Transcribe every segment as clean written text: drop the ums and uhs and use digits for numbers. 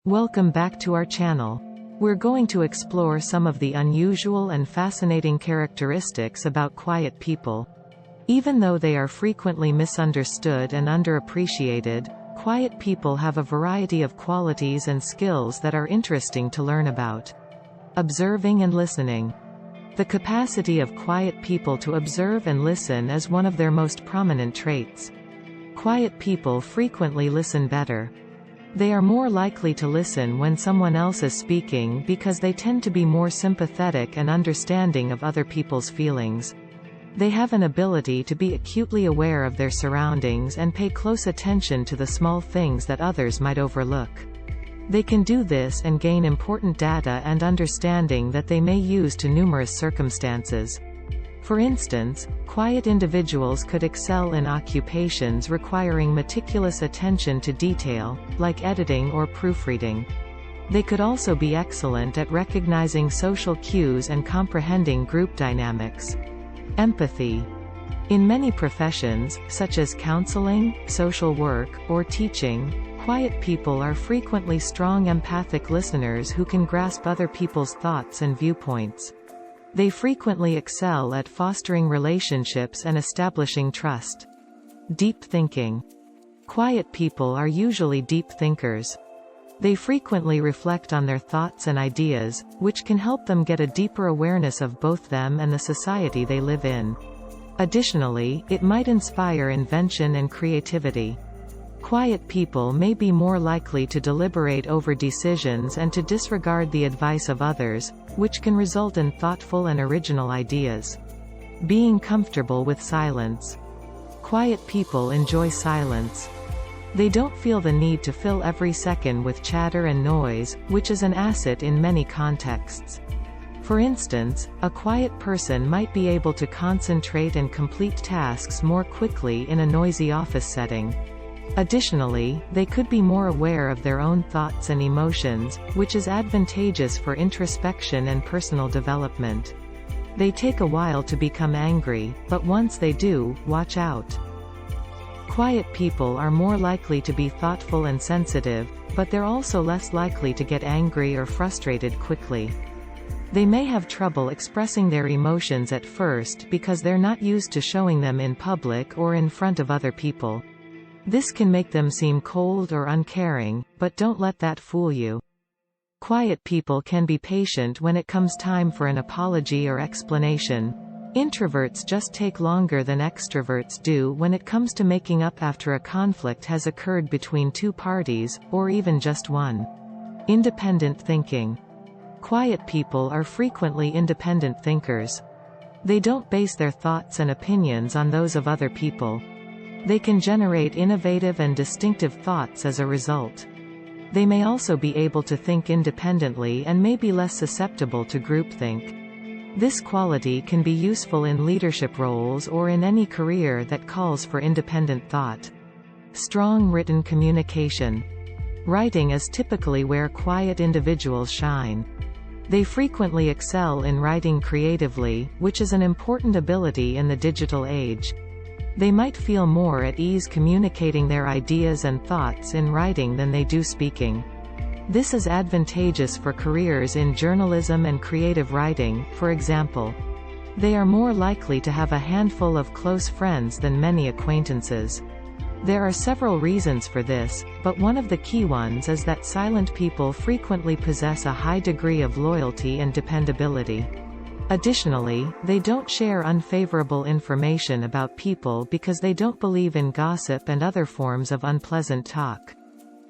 Welcome back to our channel. We're going to explore some of the unusual and fascinating characteristics about quiet people. Even though they are frequently misunderstood and underappreciated, quiet people have a variety of qualities and skills that are interesting to learn about. Observing and listening. The capacity of quiet people to observe and listen is one of their most prominent traits. Quiet people frequently listen better. They are more likely to listen when someone else is speaking because they tend to be more sympathetic and understanding of other people's feelings. They have an ability to be acutely aware of their surroundings and pay close attention to the small things that others might overlook. They can do this and gain important data and understanding that they may use to numerous circumstances. For instance, quiet individuals could excel in occupations requiring meticulous attention to detail, like editing or proofreading. They could also be excellent at recognizing social cues and comprehending group dynamics. Empathy. In many professions, such as counseling, social work, or teaching, quiet people are frequently strong empathic listeners who can grasp other people's thoughts and viewpoints. They frequently excel at fostering relationships and establishing trust. Deep thinking. Quiet people are usually deep thinkers. They frequently reflect on their thoughts and ideas, which can help them get a deeper awareness of both them and the society they live in. Additionally, it might inspire invention and creativity. Quiet people may be more likely to deliberate over decisions and to disregard the advice of others, which can result in thoughtful and original ideas. Being comfortable with silence. Quiet people enjoy silence. They don't feel the need to fill every second with chatter and noise, which is an asset in many contexts. For instance, a quiet person might be able to concentrate and complete tasks more quickly in a noisy office setting. Additionally, they could be more aware of their own thoughts and emotions, which is advantageous for introspection and personal development. They take a while to become angry, but once they do, watch out. Quiet people are more likely to be thoughtful and sensitive, but they're also less likely to get angry or frustrated quickly. They may have trouble expressing their emotions at first because they're not used to showing them in public or in front of other people. This can make them seem cold or uncaring, but don't let that fool you. Quiet people can be patient when it comes time for an apology or explanation. Introverts just take longer than extroverts do when it comes to making up after a conflict has occurred between two parties, or even just one. Independent thinking. Quiet people are frequently independent thinkers. They don't base their thoughts and opinions on those of other people. They can generate innovative and distinctive thoughts as a result. They may also be able to think independently and may be less susceptible to groupthink. This quality can be useful in leadership roles or in any career that calls for independent thought. Strong written communication. Writing is typically where quiet individuals shine. They frequently excel in writing creatively, which is an important ability in the digital age. They might feel more at ease communicating their ideas and thoughts in writing than they do speaking. This is advantageous for careers in journalism and creative writing, for example. They are more likely to have a handful of close friends than many acquaintances. There are several reasons for this, but one of the key ones is that silent people frequently possess a high degree of loyalty and dependability. Additionally, they don't share unfavorable information about people because they don't believe in gossip and other forms of unpleasant talk.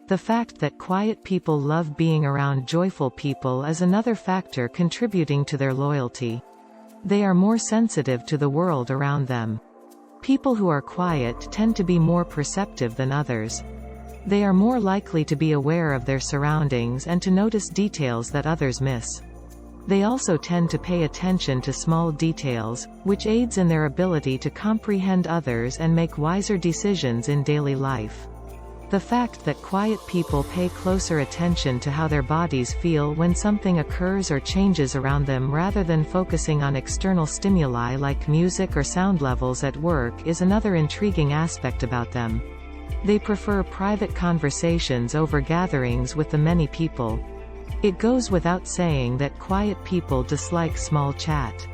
The fact that quiet people love being around joyful people is another factor contributing to their loyalty. They are more sensitive to the world around them. People who are quiet tend to be more perceptive than others. They are more likely to be aware of their surroundings and to notice details that others miss. They also tend to pay attention to small details, which aids in their ability to comprehend others and make wiser decisions in daily life. The fact that quiet people pay closer attention to how their bodies feel when something occurs or changes around them rather than focusing on external stimuli like music or sound levels at work is another intriguing aspect about them. They prefer private conversations over gatherings with the many people. It goes without saying that quiet people dislike small chat.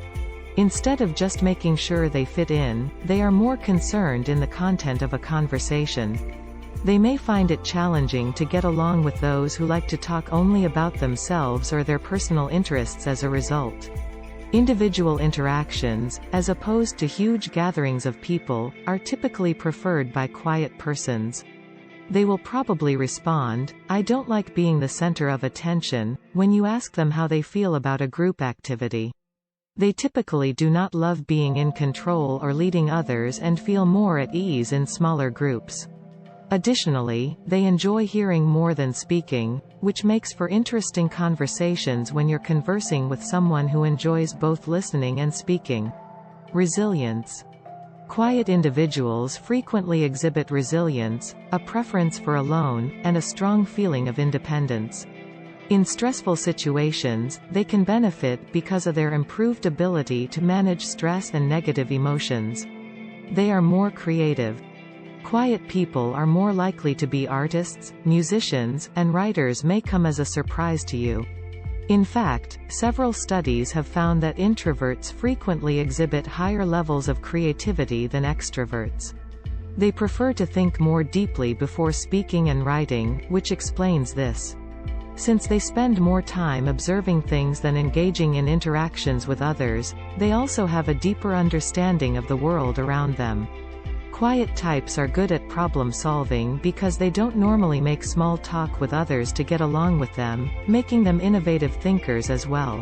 Instead of just making sure they fit in, they are more concerned in the content of a conversation. They may find it challenging to get along with those who like to talk only about themselves or their personal interests as a result. Individual interactions, as opposed to huge gatherings of people, are typically preferred by quiet persons. They will probably respond, "I don't like being the center of attention," when you ask them how they feel about a group activity. They typically do not love being in control or leading others and feel more at ease in smaller groups. Additionally, they enjoy hearing more than speaking, which makes for interesting conversations when you're conversing with someone who enjoys both listening and speaking. Resilience. Quiet individuals frequently exhibit resilience, a preference for alone, and a strong feeling of independence. In stressful situations, they can benefit because of their improved ability to manage stress and negative emotions. They are more creative. Quiet people are more likely to be artists, musicians, and writers may come as a surprise to you. In fact, several studies have found that introverts frequently exhibit higher levels of creativity than extroverts. They prefer to think more deeply before speaking and writing, which explains this. Since they spend more time observing things than engaging in interactions with others, they also have a deeper understanding of the world around them. Quiet types are good at problem solving because they don't normally make small talk with others to get along with them, making them innovative thinkers as well.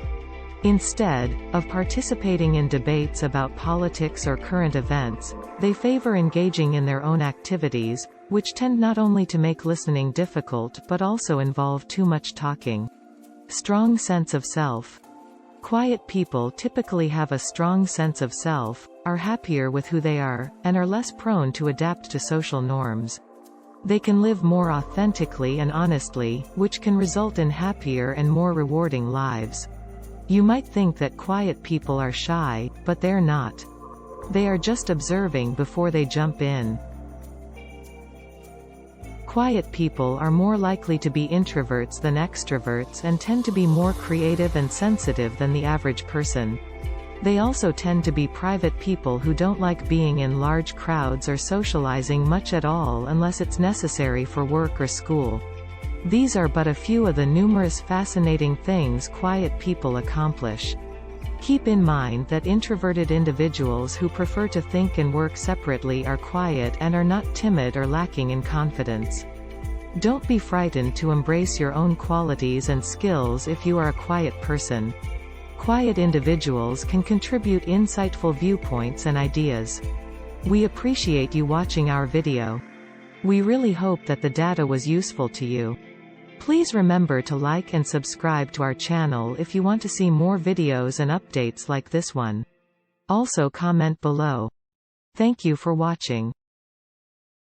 Instead of participating in debates about politics or current events, they favor engaging in their own activities, which tend not only to make listening difficult but also involve too much talking. Strong sense of self. Quiet people typically have a strong sense of self, are happier with who they are, and are less prone to adapt to social norms. They can live more authentically and honestly, which can result in happier and more rewarding lives. You might think that quiet people are shy, but they're not. They are just observing before they jump in. Quiet people are more likely to be introverts than extroverts and tend to be more creative and sensitive than the average person. They also tend to be private people who don't like being in large crowds or socializing much at all unless it's necessary for work or school. These are but a few of the numerous fascinating things quiet people accomplish. Keep in mind that introverted individuals who prefer to think and work separately are quiet and are not timid or lacking in confidence. Don't be frightened to embrace your own qualities and skills if you are a quiet person. Quiet individuals can contribute insightful viewpoints and ideas. We appreciate you watching our video. We really hope that the data was useful to you. Please remember to like and subscribe to our channel if you want to see more videos and updates like this one. Also comment below. Thank you for watching.